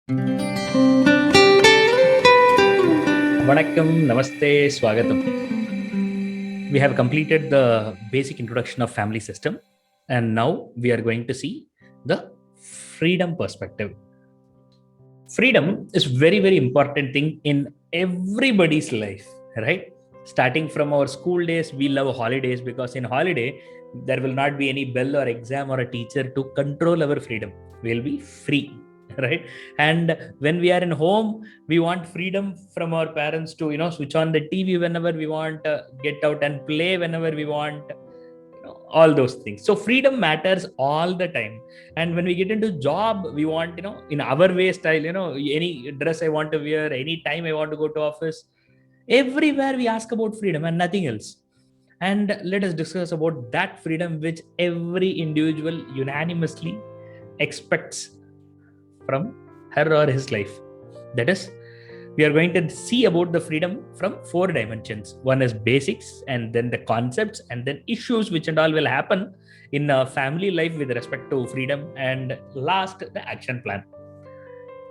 Vanakkam, Namaste, Swagatam. We have completed the basic introduction of family system, and now we are going to see the freedom perspective. Freedom is very important thing in everybody's life, right? Starting from our school days, we love holidays because in holiday there will not be any bell or exam or a teacher to control our freedom. We'll be free, right? And when we are in home, we want freedom from our parents to switch on the TV whenever we want, get out and play whenever we want, all those things. So freedom matters all the time. And when we get into job, we want, in our way style, any dress I want to wear, any time I want to go to office, everywhere we ask about freedom and nothing else. And let us discuss about that freedom which every individual unanimously expects from her or his life. That is, we are going to see about the freedom from four dimensions. One is basics, and then the concepts, and then issues which and all will happen in a family life with respect to freedom, and last, the action plan.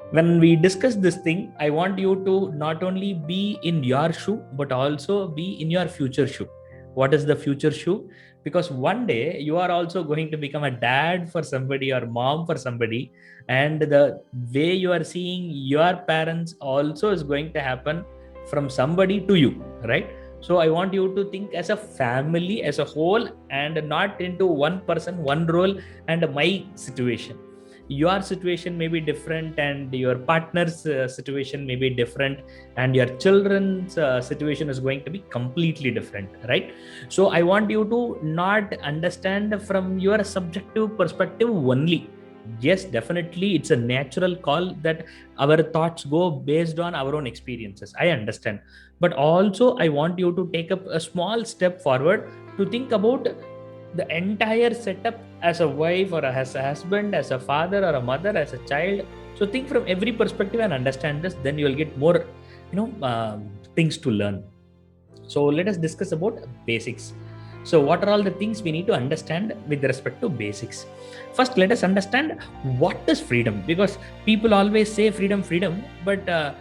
When we discuss this thing, I want you to not only be in your shoe, but also be in your future shoe. What is the future shoe? Because one day you are also going to become a dad for somebody or mom for somebody, and the way you are seeing your parents also is going to happen from somebody to you, right? So I want you to think as a family as a whole, and not into one person, one role, and my situation. Your situation may be different, and your partner's situation may be different, and your children's situation is going to be completely different, right? So I want you to not understand from your subjective perspective only. Yes, definitely it's a natural call that our thoughts go based on our own experiences, I understand. But also I want you to take up a small step forward to think about the entire setup as a wife or as a husband, as a father or a mother, as a child. So think from every perspective and understand this, then you will get more things to learn. So let us discuss about basics. So what are all the things we need to understand with respect to basics? First, let us understand what is freedom, because people always say freedom, but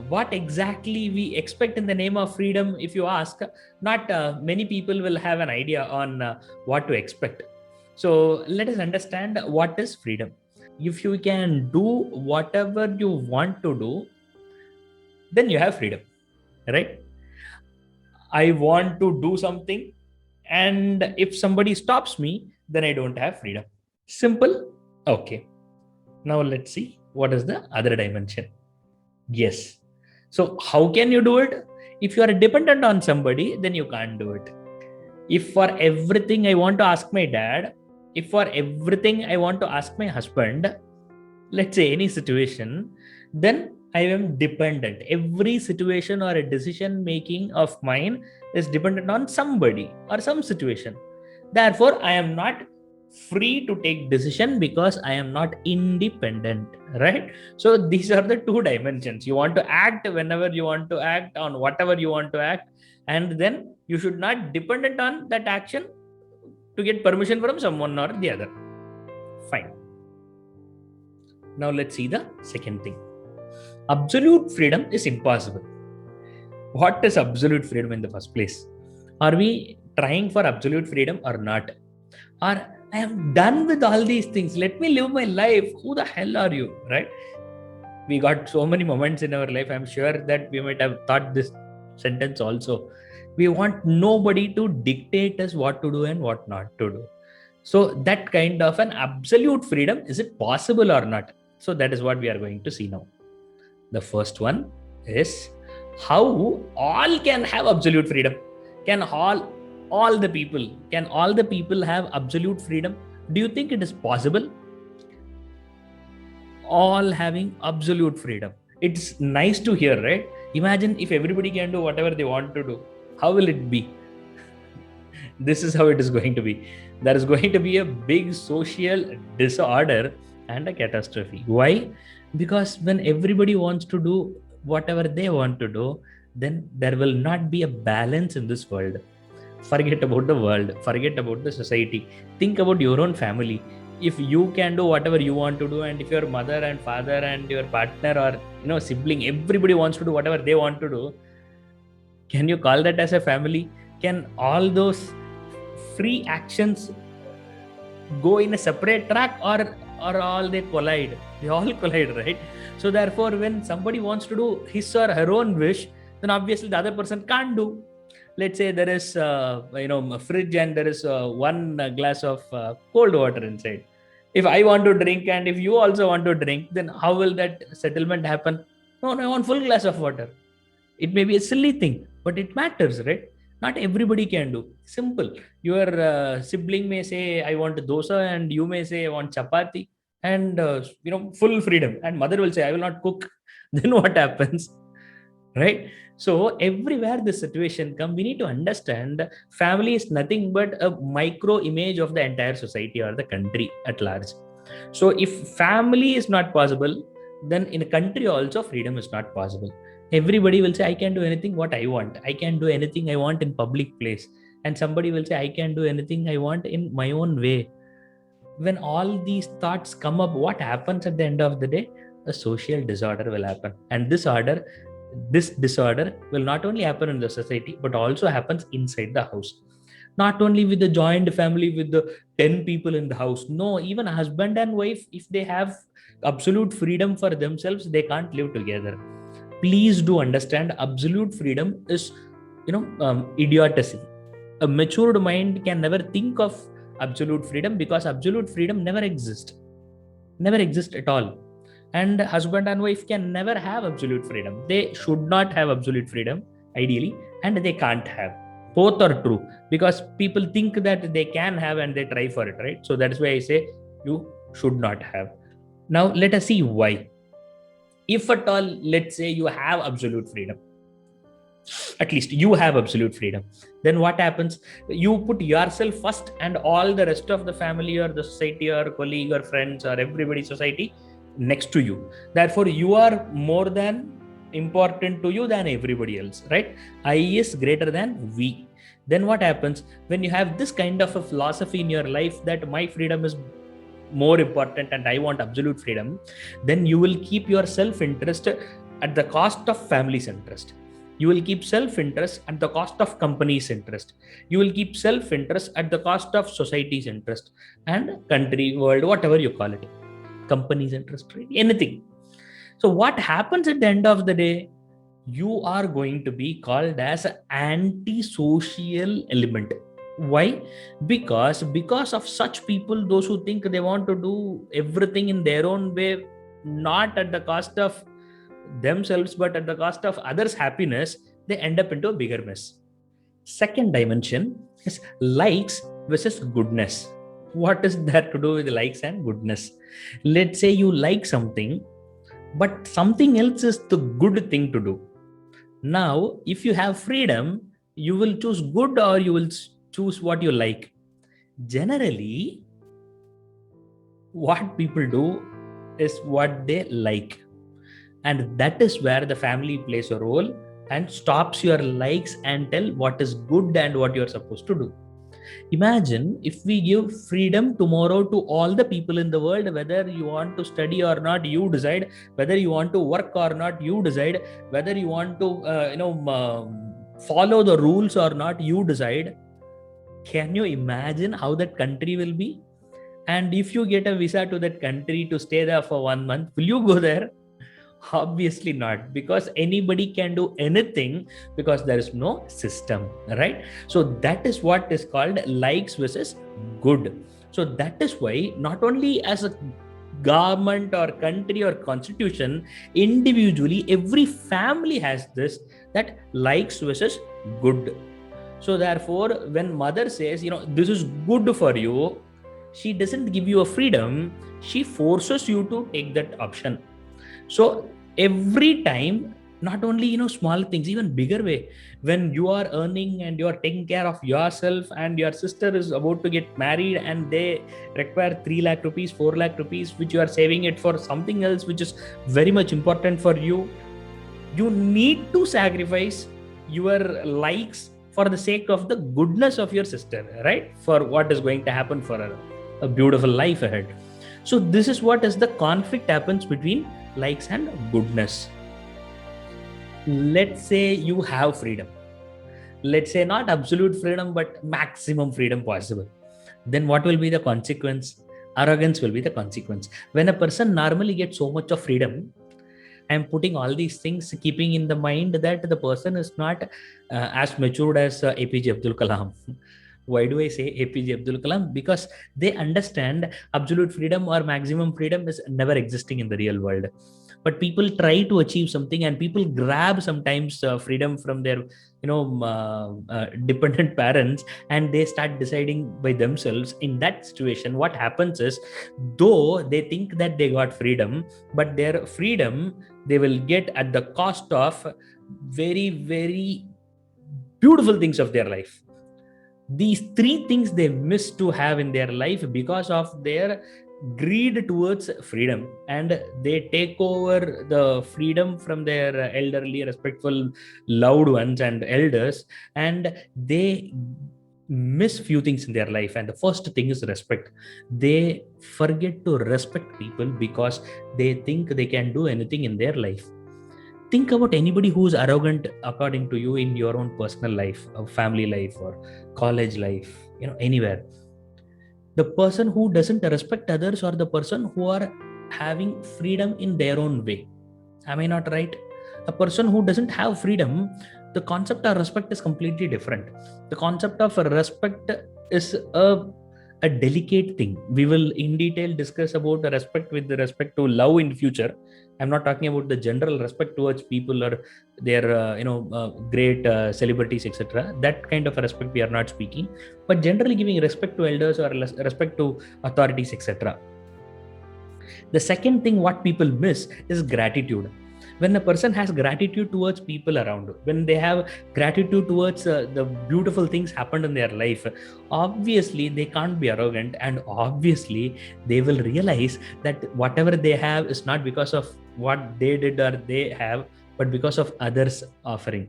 what exactly we expect in the name of freedom, if you ask, not many people will have an idea on what to expect. So let us understand what is freedom. If you can do whatever you want to do, then you have freedom, right? I want to do something, and if somebody stops me, then I don't have freedom. Simple. Okay. Now let's see what is the other dimension. Yes. So how can you do it? If you are dependent on somebody, then you can't do it. If for everything I want to ask my dad, if for everything I want to ask my husband, let's say any situation, then I am dependent. Every situation or a decision making of mine is dependent on somebody or some situation. Therefore, I am not free to take decision because I am not independent, right? So these are the two dimensions. You want to act whenever you want to act on whatever you want to act, and then you should not dependent on that action to get permission from someone or the other. Fine. Now let's see the second thing. Absolute freedom is impossible. What is absolute freedom in the first place? Are we trying for absolute freedom or not? Or I am done with all these things. Let me live my life. Who the hell are you? Right? We got so many moments in our life. I'm sure that we might have thought this sentence also. We want nobody to dictate us what to do and what not to do. So that kind of an absolute freedom, is it possible or not? So that is what we are going to see now. The first one is how all can have absolute freedom. Can all the people have absolute freedom? Do you think it is possible? All having absolute freedom. It's nice to hear, right? Imagine if everybody can do whatever they want to do. How will it be? This is how it is going to be. There is going to be a big social disorder and a catastrophe. Why? Because when everybody wants to do whatever they want to do, then there will not be a balance in this world. Forget about the world, forget about the society. Think about your own family. if you can do whatever you want to do, and if your mother and father and your partner or sibling, everybody wants to do whatever they want to do, can you call that as a family? Can all those free actions go in a separate track, or all they collide? They all collide, right? So therefore, when somebody wants to do his or her own wish, then obviously the other person can't do. Let's say there is a fridge, and there is one glass of cold water inside. If I want to drink and if you also want to drink, then how will that settlement happen? No, I want full glass of water. It may be a silly thing, but it matters, right? Not everybody can do. Simple. Your sibling may say I want dosa, and you may say I want chapati, and full freedom, and mother will say I will not cook. Then what happens? Right? So everywhere this situation come, we need to understand family is nothing but a micro image of the entire society or the country at large. So if family is not possible, then in a country also freedom is not possible. Everybody will say I can do anything what I want, I can do anything I want in public place, and somebody will say I can do anything I want in my own way. When all these thoughts come up, what happens at the end of the day? A social disorder will happen. And this disorder will not only happen in the society, but also happens inside the house. Not only with the joint family with the 10 people in the house. No, even husband and wife, if they have absolute freedom for themselves, they can't live together. Please do understand, absolute freedom is idiocy. A matured mind can never think of absolute freedom, because absolute freedom never exists at all. And husband and wife can never have absolute freedom. They should not have absolute freedom ideally, and they can't have. Both are true, because people think that they can have and they try for it, right? So that's why I say you should not have. Now let us see why. If at all, let's say you have absolute freedom, at least you have absolute freedom, then what happens? You put yourself first, and all the rest of the family or the society or colleague or friends or everybody society next to you. Therefore you are more than important to you than everybody else, right? I is greater than we. Then what happens when you have this kind of a philosophy in your life, that my freedom is more important and I want absolute freedom? Then you will keep your self-interest at the cost of family's interest. You will keep self-interest at the cost of company's interest. You will keep self-interest at the cost of society's interest and country, world, whatever you call it, company's interest rate, anything. So what happens at the end of the day? You are going to be called as an anti-social element. Why? Because of such people, those who think they want to do everything in their own way, not at the cost of themselves but at the cost of others' happiness, they end up into a bigger mess. Second dimension is likes versus goodness. What is there to do with likes and goodness? Let's say you like something, but something else is the good thing to do. Now, if you have freedom, you will choose good or you will choose what you like. Generally, what people do is what they like. And that is where the family plays a role and stops your likes and tell what is good and what you're supposed to do. Imagine if we give freedom tomorrow to all the people in the world, whether you want to study or not, you decide, whether you want to work or not, you decide, whether you want to follow the rules or not, you decide. Can you imagine how that country will be? And if you get a visa to that country to stay there for 1 month, will you go there? Obviously not, because anybody can do anything, because there is no system, right? So that is what is called likes versus good. So that is why not only as a government or country or constitution, individually every family has this, that likes versus good. So therefore, when mother says, this is good for you, she doesn't give you a freedom, she forces you to take that option. So every time, not only small things, even bigger way, when you are earning and you are taking care of yourself, and your sister is about to get married and they require 3 lakh rupees, 4 lakh rupees, which you are saving it for something else which is very much important for you, you need to sacrifice your likes for the sake of the goodness of your sister, right? For what is going to happen for her. a beautiful life ahead. So this is what is the conflict happens between likes and goodness. Let's say you have freedom. Let's say not absolute freedom, but maximum freedom possible. Then what will be the consequence? Arrogance will be the consequence. When a person normally gets so much of freedom, I'm putting all these things, keeping in the mind that the person is not as matured as APJ Abdul Kalam. Why do I say APJ Abdul Kalam? Because they understand absolute freedom or maximum freedom is never existing in the real world. But people try to achieve something, and people grab sometimes freedom from their, dependent parents, and they start deciding by themselves. In that situation, what happens is, though they think that they got freedom, but their freedom they will get at the cost of very, very beautiful things of their life. These three things they miss to have in their life because of their greed towards freedom, and they take over the freedom from their elderly, respectful, loved ones and elders, and they miss few things in their life. And the first thing is respect. They forget to respect people because they think they can do anything in their life. Think about anybody who's arrogant according to you in your own personal life, or family life, or college life, anywhere. The person who doesn't respect others, or the person who are having freedom in their own way. Am I not right? A person who doesn't have freedom, the concept of respect is completely different. The concept of respect is a delicate thing. We will in detail discuss about the respect with the respect to love in future. I'm not talking about the general respect towards people or their great celebrities, etc. That kind of respect we are not speaking, but generally giving respect to elders or respect to authorities, etc. The second thing what people miss is gratitude. When a person has gratitude towards people around, when they have gratitude towards the beautiful things happened in their life, obviously they can't be arrogant, and obviously they will realize that whatever they have is not because of what they did or they have, but because of others offering.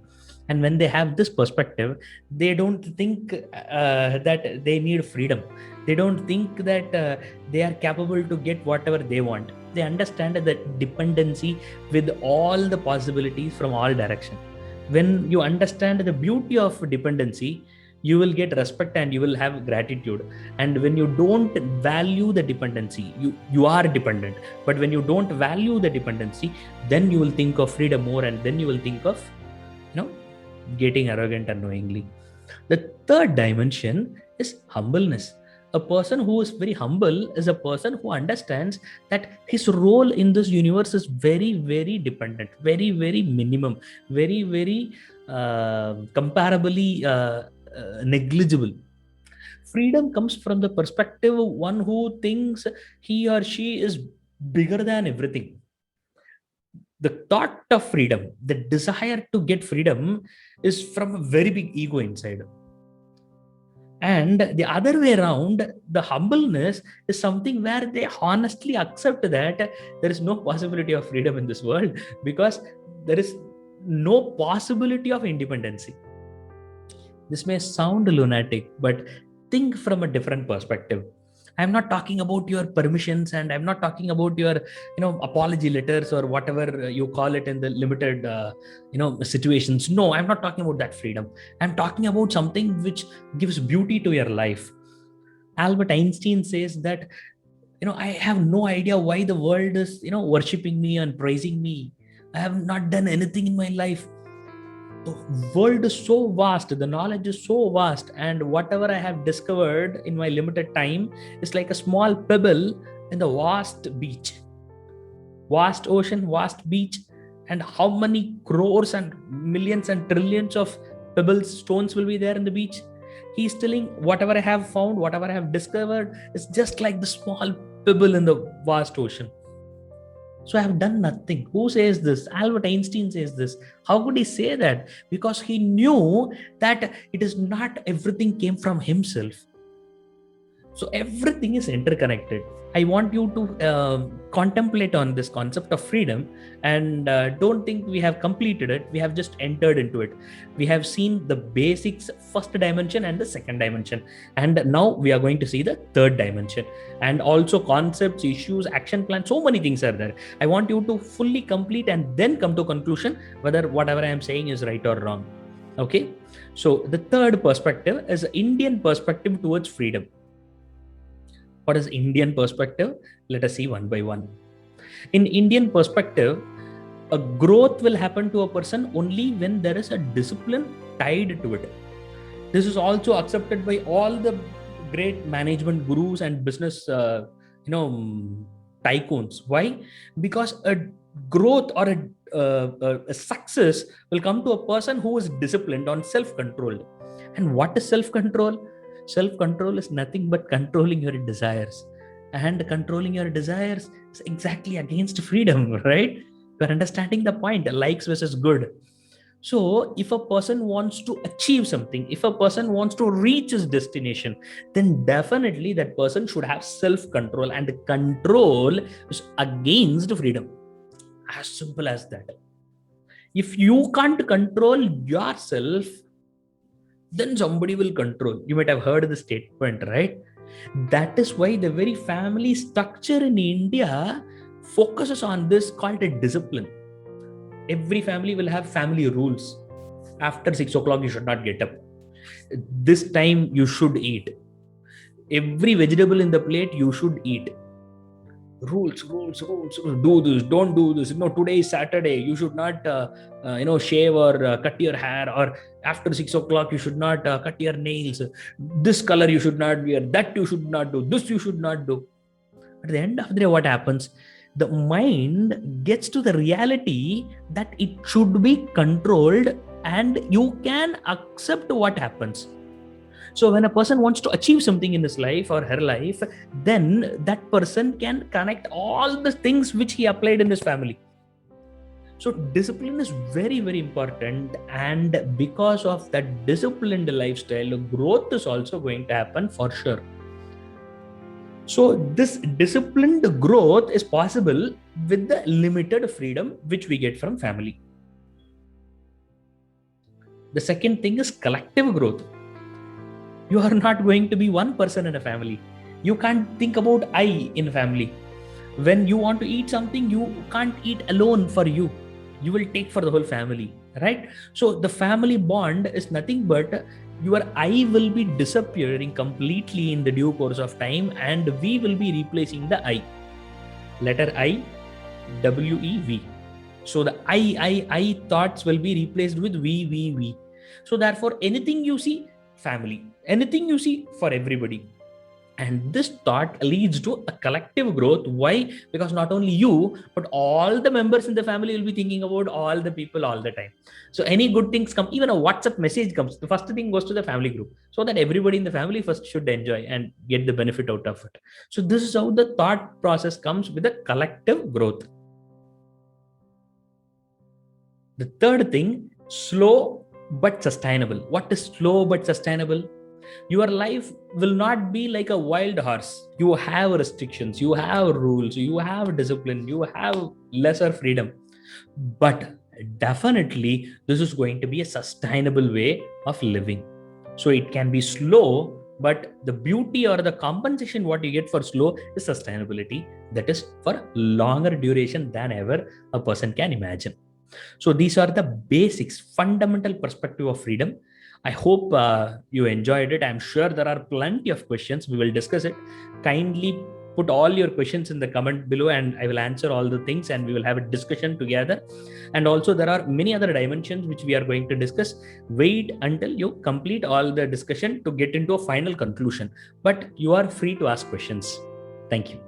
And when they have this perspective, they don't think that they need freedom. They don't think that they are capable to get whatever they want. They understand that dependency with all the possibilities from all directions. When you understand the beauty of dependency, you will get respect and you will have gratitude. And when you don't value the dependency, you are dependent. But when you don't value the dependency, then you will think of freedom more, and then you will think of getting arrogant unknowingly. The third dimension is humbleness. A person who is very humble is a person who understands that his role in this universe is very, very dependent, very, very minimum, very, very comparably negligible. Freedom comes from the perspective of one who thinks he or she is bigger than everything. The thought of freedom, the desire to get freedom, is from a very big ego inside. And the other way around, the humbleness is something where they honestly accept that there is no possibility of freedom in this world, because there is no possibility of independency. This may sound lunatic, but think from a different perspective. I'm not talking about your permissions, and I'm not talking about your apology letters or whatever you call it in the limited situations. No, I'm not talking about that freedom. I'm talking about something which gives beauty to your life. Albert Einstein says that I have no idea why the world is worshipping me and praising me. I have not done anything in my life. The world is so vast, the knowledge is so vast, and whatever I have discovered in my limited time is like a small pebble in the vast beach, vast ocean, vast beach. And how many crores and millions and trillions of pebbles, stones will be there in the beach? He's telling whatever I have found, whatever I have discovered is just like the small pebble in the vast ocean. So I have done nothing. Who says this? Albert Einstein says this. How could he say that? Because he knew that it is not everything came from himself. So everything is interconnected. I want you to contemplate on this concept of freedom, and don't think we have completed it. We have just entered into it. We have seen the basics, first dimension and the second dimension, and now we are going to see the third dimension, and also concepts, issues, action plan. So many things are there. I want you to fully complete and then come to conclusion whether whatever I am saying is right or wrong. Okay, so the third perspective is Indian perspective towards freedom. What is Indian perspective? Let us see one by one. In Indian perspective, a growth will happen to a person only when there is a discipline tied to it. This is also accepted by all the great management gurus and business tycoons. Why? Because a growth or a success will come to a person who is disciplined, on self-controlled. And what is self-control? Self-control is nothing but controlling your desires, and controlling your desires is exactly against freedom, right? You're understanding the point, likes versus good. So if a person wants to achieve something, if a person wants to reach his destination, then definitely that person should have self-control, and control is against freedom. As simple as that. If you can't control yourself, then somebody will control. You might have heard the statement, right? That is why the very family structure in India focuses on this, called a discipline. Every family will have family rules. After 6 o'clock, you should not get up. This time you should eat. Every vegetable in the plate you should eat. Rules. Do this, don't do this. Today is Saturday. You should not, shave or cut your hair. Or after 6 o'clock, you should not cut your nails. This color you should not wear. That you should not do. This you should not do. At the end of the day, what happens? The mind gets to the reality that it should be controlled, and you can accept what happens. So when a person wants to achieve something in his life or her life, then that person can connect all the things which he applied in his family. So discipline is very, very important. And because of that disciplined lifestyle, growth is also going to happen for sure. So this disciplined growth is possible with the limited freedom which we get from family. The second thing is collective growth. You are not going to be one person in a family. You can't think about I in a family. When you want to eat something, you can't eat alone for you. You will take for the whole family, right? So the family bond is nothing but your I will be disappearing completely in the due course of time, and we will be replacing the I. Letter I, W-E-V. So the I thoughts will be replaced with we. So therefore, anything you see, family. Anything you see, for everybody. And this thought leads to a collective growth. Why? Because not only you, but all the members in the family will be thinking about all the people all the time. So any good things come, even a WhatsApp message comes, the first thing goes to the family group, so that everybody in the family first should enjoy and get the benefit out of it. So this is how the thought process comes with a collective growth. The third thing, slow but sustainable. What is slow but sustainable? Your life will not be like a wild horse. You have restrictions, you have rules, you have discipline, you have lesser freedom. But definitely, this is going to be a sustainable way of living. So it can be slow, but the beauty or the compensation what you get for slow is sustainability. That is for longer duration than ever a person can imagine. So these are the basics, fundamental perspective of freedom. I hope you enjoyed it. I'm sure there are plenty of questions. We will discuss it. Kindly put all your questions in the comment below, and I will answer all the things, and we will have a discussion together. And also there are many other dimensions which we are going to discuss. Wait until you complete all the discussion to get into a final conclusion. But you are free to ask questions. Thank you.